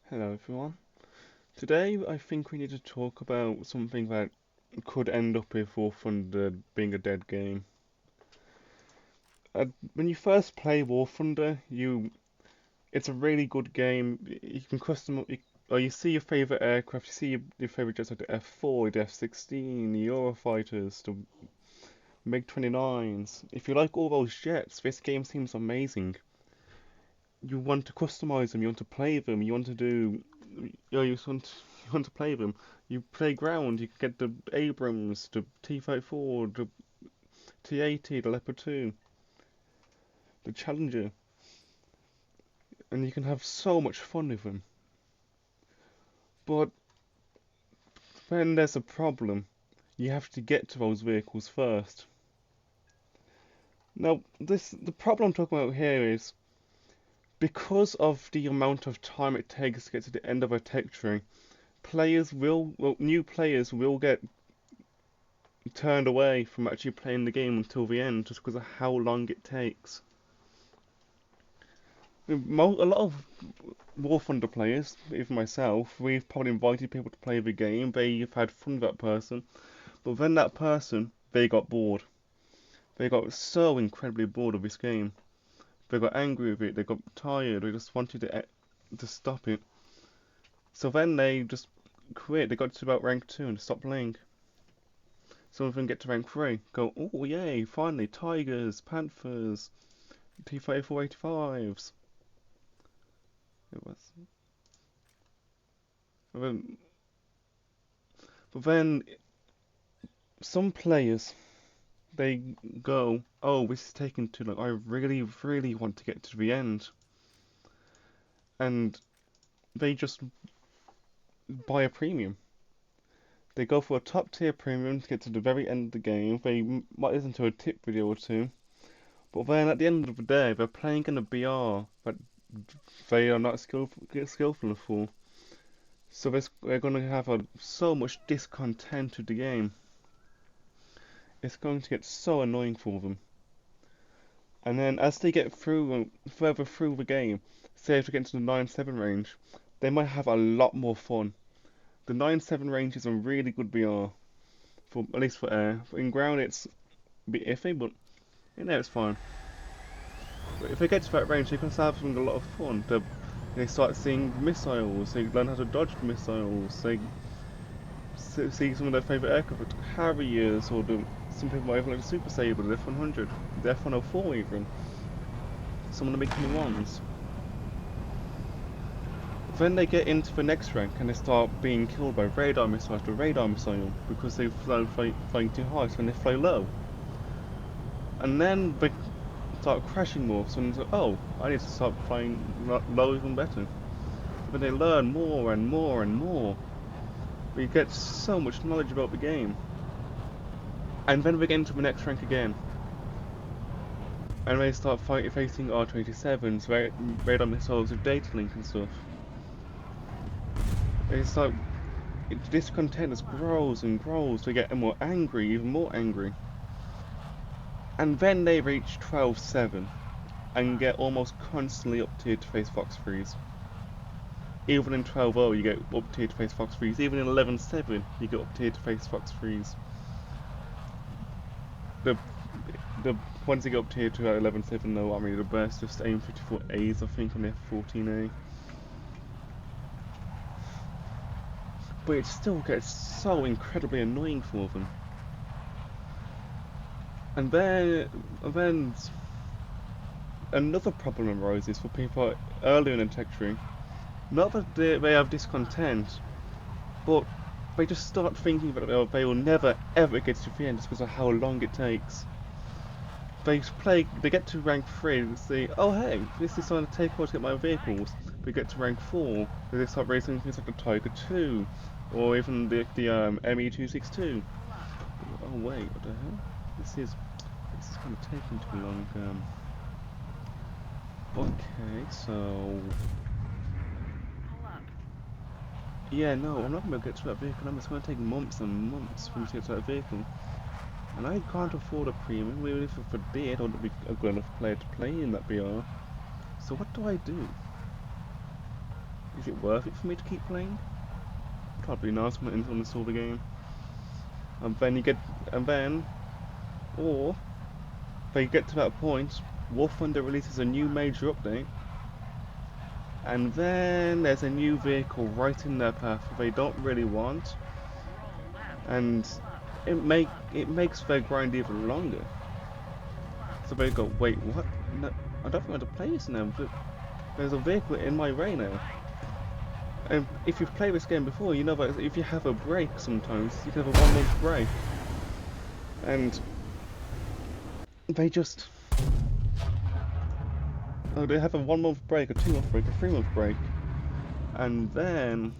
Hello everyone. Today I think we need to talk about something that could end up with War Thunder being a dead game. When you first play War Thunder, it's a really good game. You can you see your favorite aircraft, you see your favorite jets like the F4, the F-16, the Eurofighters, the MiG-29s. If you like all those jets, this game seems amazing. You want to customize them, you want to play them, you want to play them. You play ground, you can get the Abrams, the T-34, the T-80, the Leopard 2, the Challenger, and you can have so much fun with them. But when there's a problem, you have to get to those vehicles first. Now, the problem I'm talking about here is because of the amount of time it takes to get to the end of a tech tree, new players will get turned away from actually playing the game until the end just because of how long it takes. A lot of War Thunder players, even myself, we've probably invited people to play the game, they've had fun with that person, but then they got bored. They got so incredibly bored of this game. They got angry with it, they got tired, they just wanted to stop it. So then they just quit, they got to about rank 2 and stopped playing. Some of them get to rank 3, go, oh yay, finally, Tigers, Panthers, T-34-85s. It was. But then, but then some players, they go, oh, this is taking too long. I really, really want to get to the end. And they just buy a premium. They go for a top tier premium to get to the very end of the game. They might listen to a tip video or two. But then at the end of the day, they're playing in a BR that they are not skillful enough for. So they're going to have so much discontent with the game. It's going to get so annoying for them. And then as they get further through the game, say if they get into the 9-7 range, they might have a lot more fun. The 9-7 range is a really good BR, for at least for air. In ground it's a bit iffy, but in air it's fine. But if they get to that range, they can start having a lot of fun. They start seeing missiles, they learn how to dodge the missiles, they see some of their favourite aircraft, the Harriers, or some people might even like the Super Sabre, the F-100, the F-104 even, some of the MiG-21s. Then they get into the next rank and they start being killed by radar missile after radar missile because they flying too high, so when they fly low. And then they start crashing more, so it's like, oh, I need to start flying low even better. But they learn more and more and more. We get so much knowledge about the game. And then we get into the next rank again. And they start facing R-27s, radar missiles with data link and stuff. It's like, discontent just grows and grows, they get more angry, even more angry. And then they reach 12-7 and get almost constantly up tiered to face Fox 3s. Even in 12-0 you get up tiered to face Fox 3s, even in 11-7 you get up tiered to face Fox 3s. The ones that get up tiered to 11-7 though aren't really the best, just AIM-54As I think on the F-14A. But it still gets so incredibly annoying for them. And then another problem arises for people earlier in the tech tree. Not that they have discontent, but they just start thinking that they will never ever get to the end just because of how long it takes. They get to rank 3 and say, oh hey, this is on a takeover to get my vehicles. They get to rank 4, they start racing things like the Tiger 2, or even the ME262. Oh wait, what the hell? This is kind of taking too long. Okay, so yeah, no, I'm not gonna get to that vehicle. It's gonna take months and months for me to get to that vehicle, and I can't afford a premium. Even if I did, I wouldn't be a good enough player to play in that BR. So what do I do? is it worth it for me to keep playing? Probably not when I install the game. And then you get, and then, or they get to that point, War Thunder releases a new major update, and then there's a new vehicle right in their path that they don't really want, and it makes their grind even longer. So they go, wait, what? No, I don't want to play this now. But there's a vehicle in my way now. And if you've played this game before, you know that if you have a break sometimes, you can have a 1 month break. And they just... Oh, they have a 1 month break, a 2 month break, a 3 month break. And then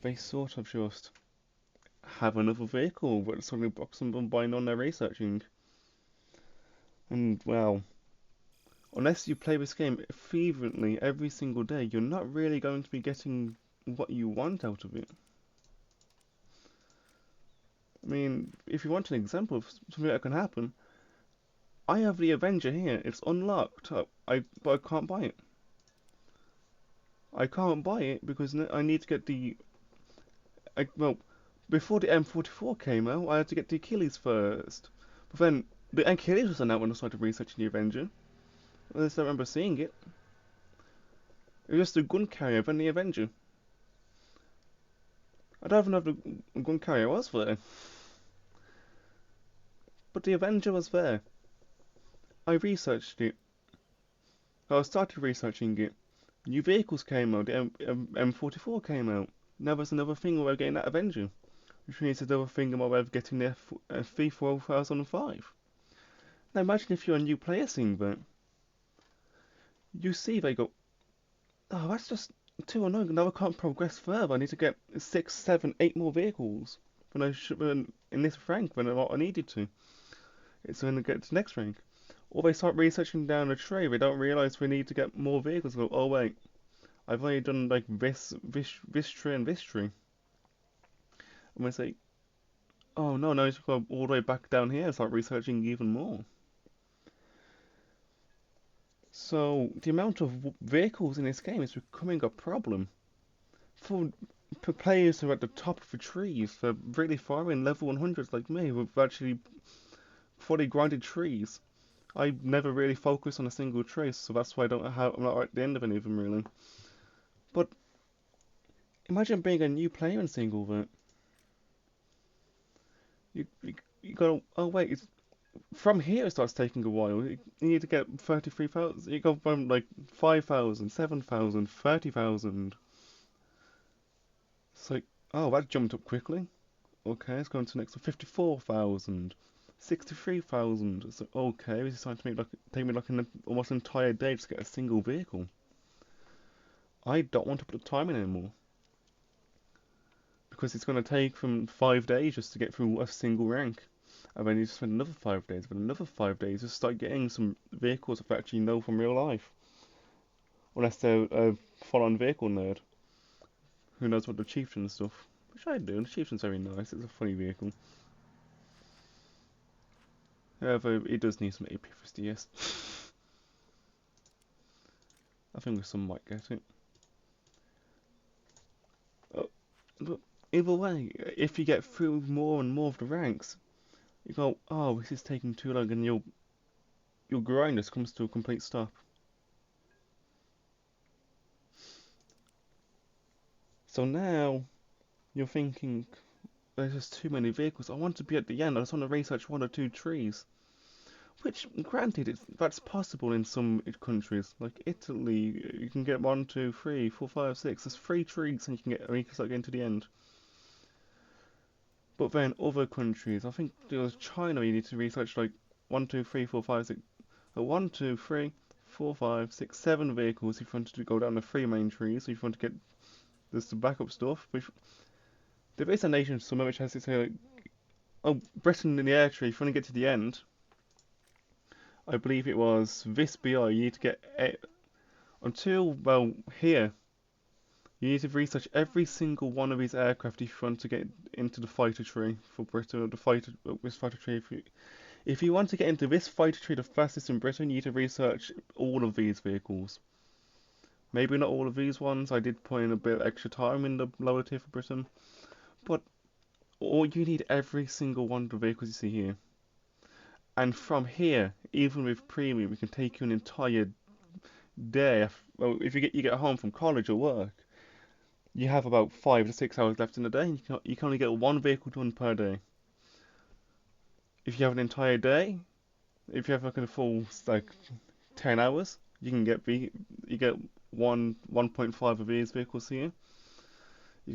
they sort of just have another vehicle that suddenly blocks them from buying on their researching. And well, unless you play this game fervently every single day, you're not really going to be getting what you want out of it. I mean, if you want an example of something that can happen, I have the Avenger here. It's unlocked, but I can't buy it. I can't buy it because I need to get the... well, before the M44 came out, I had to get the Achilles first. But then, the Achilles was out when I started researching the Avenger. At least I remember seeing it. It was just the gun carrier, then the Avenger. I don't even know if the gun carrier was there. But the Avenger was there. I researched it. I started researching it. New vehicles came out. The M44 came out. Now there's another thing where we're getting that Avenger. Which means there's another thing where we're getting the F4005. Now imagine if you're a new player seeing that. You see they go, oh, that's just too annoying. Now I can't progress further. I need to get 6, 7, 8 more vehicles when I should in this rank when I needed to. It's when I get to the next rank. Or they start researching down a tree. They don't realise we need to get more vehicles. Go, oh wait, I've only done like this tree and this tree. And we say, oh no, now I should go all the way back down here and start researching even more. So the amount of vehicles in this game is becoming a problem. For players who are at the top of the trees, for really far in level 100s like me, who've actually fully grinded trees. I never really focus on a single tree, so that's why I'm not at the end of any of them really. But imagine being a new player and seeing all that. You go, oh wait, from here it starts taking a while. You need to get 33,000. You go from like 5,000, 7,000, 30,000. It's like, oh, that jumped up quickly. Okay, let's go on to the next one. 54,000. 63,000. So okay, this is starting to take me like almost an entire day to get a single vehicle. I don't want to put the time in anymore because it's going to take from 5 days just to get through a single rank, and then you just spend another 5 days, then another 5 days to start getting some vehicles I actually know from real life. Unless they're a full-on vehicle nerd who knows what the chieftain and stuff, which I do. The chieftain's very nice. It's a funny vehicle. However, it does need some AP for SDS. I think some might get it. But either way, if you get through more and more of the ranks, you go, oh, this is taking too long, and your grind just comes to a complete stop. So now you're thinking, there's just too many vehicles. I want to be at the end. I just want to research 1 or 2 trees. Which, granted, that's possible in some countries. Like Italy, you can get 1, 2, 3, 4, 5, 6. There's 3 trees, and you can start getting to the end. But then other countries, I think there's China, you need to research like 1, 2, 3, 4, 5, 6. 1, 2, 3, 4, 5, 6, 7 vehicles if you want to go down the 3 main trees. So if you want to get this the backup stuff. There is a nation somewhere which has to say like, oh, Britain in the air tree. If you want to get to the end, I believe it was this BI. You need to get until well here. You need to research every single one of these aircraft if you want to get into the fighter tree for Britain, or this fighter tree. If you want to get into this fighter tree, the fastest in Britain, you need to research all of these vehicles. Maybe not all of these ones. I did put in a bit of extra time in the lower tier for Britain, but all you need every single one of the vehicles you see here. And from here, even with premium, it can take you an entire day. Well, if you get home from college or work, you have about 5 to 6 hours left in the day. You can only get one vehicle done per day. If you have an entire day, if you have like a full like 10 hours, you get 1.5 of these vehicles here.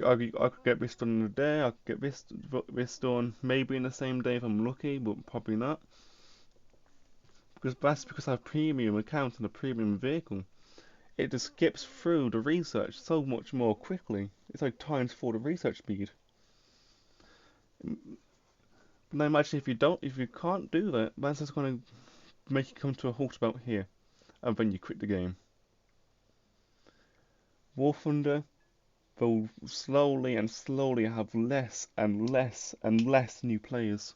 I could get this done in a day. I could get this done maybe in the same day if I'm lucky, but probably not. Because that's because I have premium account and a premium vehicle. It just skips through the research so much more quickly. It's like times four the research speed. Now imagine if you can't do that, that's just going to make you come to a halt about here, and then you quit the game. War Thunder will slowly and slowly have less and less and less new players.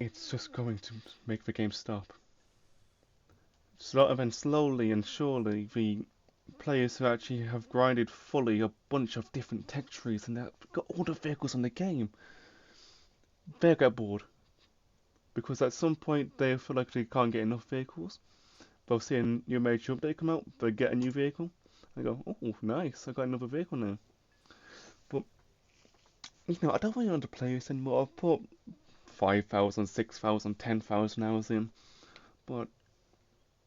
It's just going to make the game stop. And then slowly and surely, the players who actually have grinded fully a bunch of different tech trees and they've got all the vehicles on the game, they'll get bored. Because at some point they feel like they can't get enough vehicles. They'll see a new major update come out, they get a new vehicle, and they go, oh, nice, I got another vehicle now. But, I don't really want to play this anymore. I've put 5,000, 6,000, 10,000 hours in, but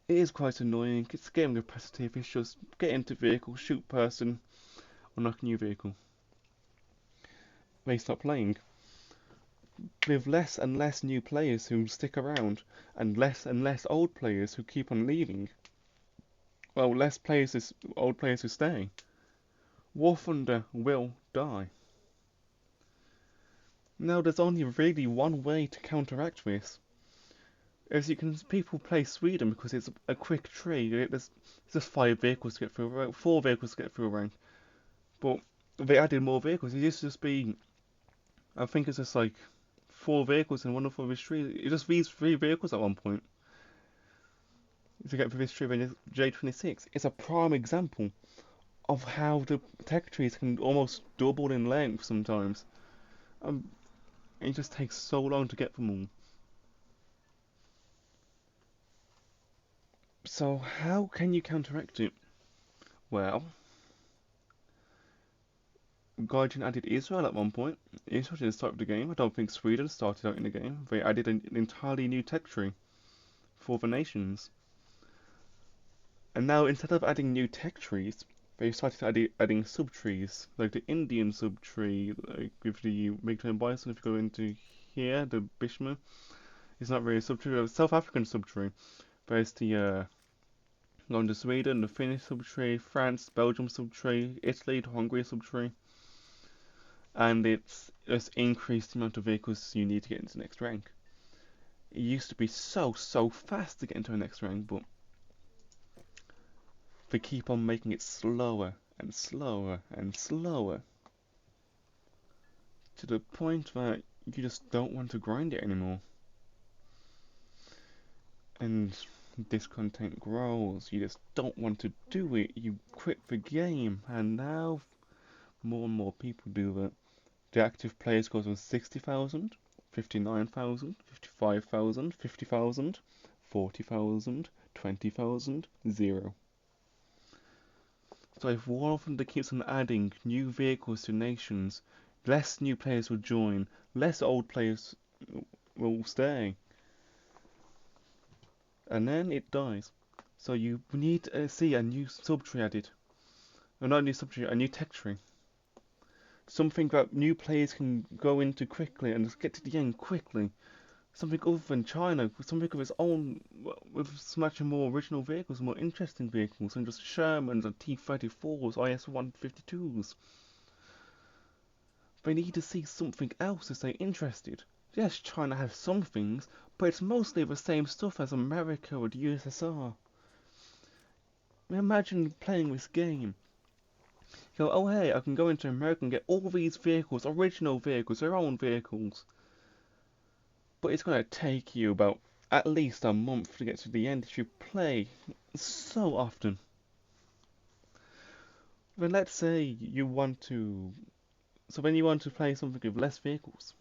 it is quite annoying. It's game repetitive. It's just get into vehicle, shoot person, unlock a new vehicle. They stop playing. With less and less new players who stick around, and less old players who keep on leaving. Well, old players who stay. War Thunder will die. Now, there's only really one way to counteract this. As you can, people play Sweden because it's a quick tree. There's just 5 vehicles to get through a rank, 4 vehicles to get through a rank. But they added more vehicles. It used to just be, I think it's just like 4 vehicles in one of this tree. It's just these 3 vehicles at one point to get through this tree. When J26, it's a prime example of how the tech trees can almost double in length sometimes. Um, it just takes so long to get them all. So how can you counteract it? Well, Guardian added Israel at one point. Israel didn't start the game. I don't think Sweden started out in the game. They added an entirely new tech tree for the nations. And now instead of adding new tech trees, they started adding subtrees, like the Indian subtree, like with the Migration Bison. If you go into here, the Bishma, it's not really a subtree, it's a South African subtree. There's the going to Sweden, the Finnish subtree, France, Belgium subtree, Italy, the Hungary subtree. And it's just increased the amount of vehicles you need to get into the next rank. It used to be so fast to get into the next rank, but they keep on making it slower and slower and slower to the point that you just don't want to grind it anymore. And discontent grows, you just don't want to do it, you quit the game, and now more and more people do that. The active players goes from 60,000, 59,000, 55,000, 50,000, 40,000, 20,000, 0. So if War of Thunder keeps on adding new vehicles to nations, less new players will join, less old players will stay. And then it dies. So you need to see a new subtree added. Or not a new subtree, a new tech tree. Something that new players can go into quickly and just get to the end quickly. Something other than China, something of its own, with some actually more original vehicles, more interesting vehicles, than just Shermans and T-34s, IS-152s. They need to see something else to stay interested. Yes, China has some things, but it's mostly the same stuff as America or the USSR. Imagine playing this game. You go, oh hey, I can go into America and get all these vehicles, original vehicles, their own vehicles. But it's going to take you about at least a month to get to the end if you play so often. Then let's say you want to, so when you want to play something with less vehicles,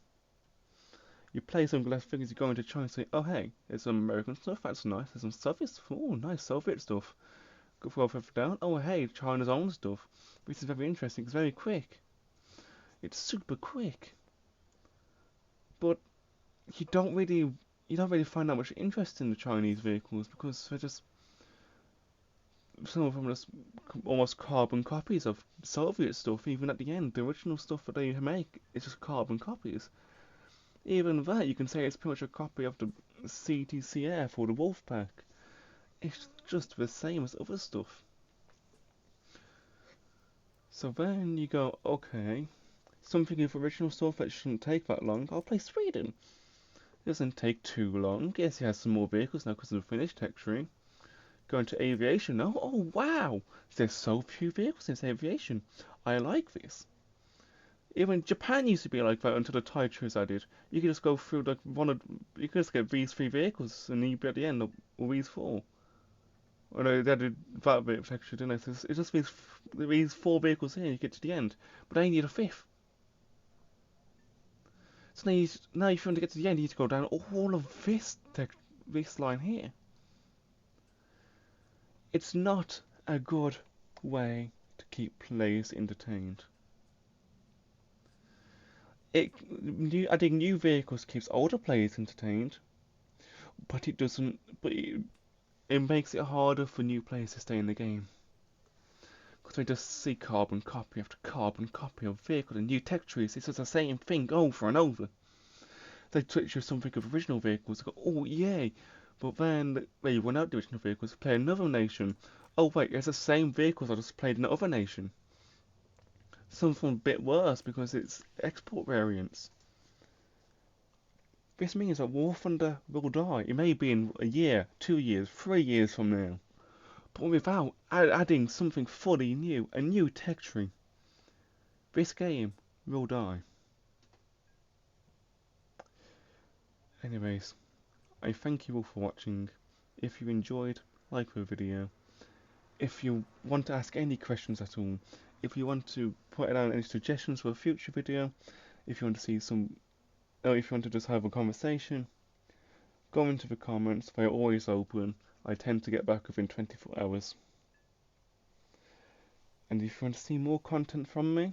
you play something with less vehicles, you go into China and say, oh hey, there's some American stuff, that's nice, there's some Soviet stuff, oh nice Soviet stuff. Go further down, oh hey, China's own stuff, which is very interesting, it's very quick. It's super quick. But you don't really you don't really find that much interest in the Chinese vehicles because they're just some of them are just almost carbon copies of Soviet stuff. Even at the end, the original stuff that they make is just carbon copies. Even that, you can say it's pretty much a copy of the CTCF or the Wolfpack. It's just the same as other stuff. So then you go, okay, something with original stuff that shouldn't take that long. I'll play Sweden. It doesn't take too long. Yes, he has some more vehicles now because of the Finnish tech tree. Going to aviation now. Oh wow! There's so few vehicles in aviation. I like this. Even Japan used to be like that until the Thai tree was added. You could just go through like you could just get these three vehicles and you'd be at the end, or these four. Oh no, they added that bit of texture, didn't they? So it's just these four vehicles here, you get to the end. But I need a fifth. So now if you want to get to the end, you need to go down all of this line here. It's not a good way to keep players entertained. Adding new vehicles keeps older players entertained, but it doesn't. It makes it harder for new players to stay in the game because they just see carbon copy after carbon copy of vehicle and new tech trees. It's just the same thing over and over. They switch to something of original vehicles. They go, oh yay! But then they run out the original vehicles, play another nation. Oh wait, it's the same vehicles I just played in another nation. Something a bit worse because it's export variants. This means that War Thunder will die. It may be in a year, 2 years, 3 years from now. But without adding something fully new, a new tech tree, this game will die. Anyways, I thank you all for watching. If you enjoyed, like the video. If you want to ask any questions at all, if you want to put down any suggestions for a future video, if you want to see some, or if you want to just have a conversation, go into the comments. They're always open. I tend to get back within 24 hours. And if you want to see more content from me,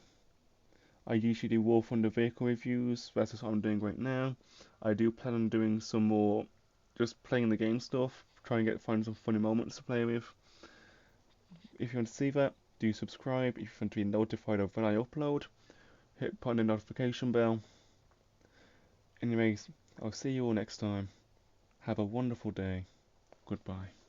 I usually do War Thunder vehicle reviews. That's what I'm doing right now. I do plan on doing some more just playing the game stuff, try and find some funny moments to play with. If you want to see that, do subscribe. If you want to be notified of when I upload, hit on the notification bell. Anyways, I'll see you all next time. Have a wonderful day. Goodbye.